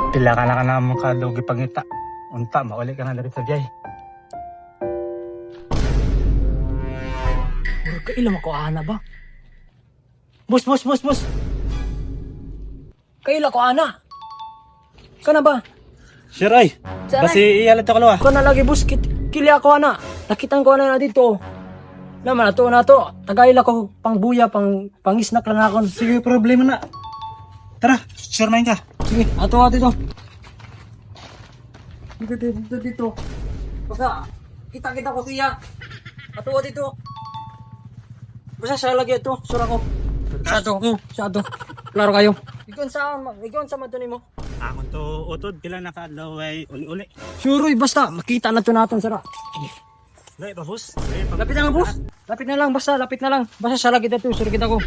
Pila ka na ka na mong kalugi pangita. Unta, mauli ka na dari sa jay. Murag ka ilang ako ana ba? Boss! Kaila ko ana. Kana ba? Sir ay, Sir, basi iyalat ako lawa. Kana lagi boss kili ako ana. Nakitan ko ana na dito. Naman na to. Tagaila ko pang buya, pang snack lang ako. Sige, problema na. Tara, sure main ka. Sige, ato dito. Dito. Basta, kita ko siya. Ato dito. Basta siya lagi ito. Sure ako. Sado. Klaro kayo. Ikon sa maduni mo. Ako to utod, pila nakaadlaw ay uli-uli. Sure, basta makita na to natin sara. Dai ba boss? Lapit na lang, boss. Lapit na lang. Basta siya lagi dito. Sure kita ko.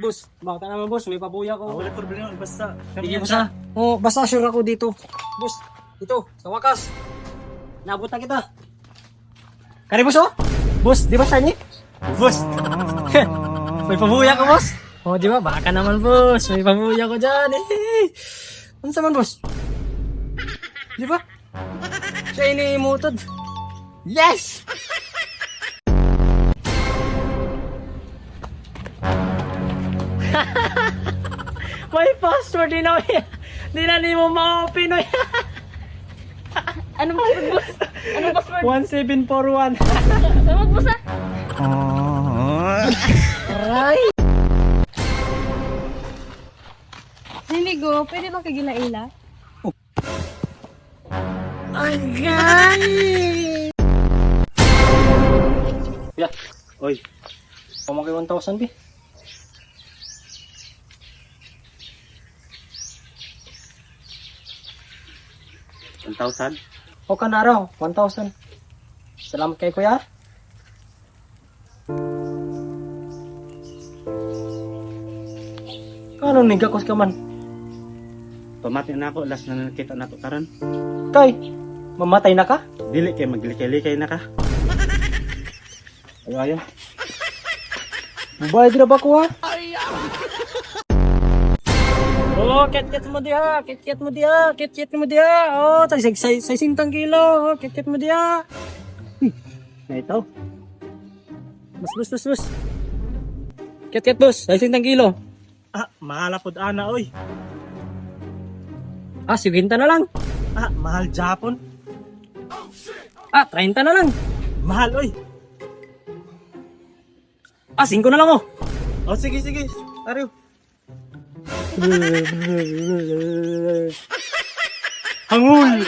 Boss, bakit naman boss? May pabuya ko. Wala problema, basta. Sige, basta. Oh, basta sure ako dito. Boss, dito, sa wakas. Nabot na kita. Kari boss, oh? Boss, di ba sani? Boss. May pabuya ko, boss. Oh, di ba? Baka naman, boss. May pabuya ko dyan, eh. Ano naman, boss? Di ba? Siya iniimutod. Yes! May password din ako. Di na mo ma-open. Ano password, boss? Ano password? 1741. Tawag, boss, ah. Aray! Niligo, pwede ba kagila-ila? Agay! Yeah. Oy. Pamaki 1,000 bi. O ka na raw, 1,000. Salamat kay kuya. Ano ni gakos ka man? Pamati na ako, last na nakita na to karon. Kay, mamatay na ka? Dili kay maglikay-likay na ka. Ayo. Bubayad na ba ko ha? Oh, ket mo diha. Oh, say 50 kilo. Oh, ket mo diha. Na ito. Bus. Ket boss, say 50 kilo. Ah, mahalapod ana oy. Ah, 50 na lang. Ah, mahal Japon. Ah, 30 na lang. Mahal oy. Ah, 5 na lang oh. Oh, sige. Ariw. Hangul.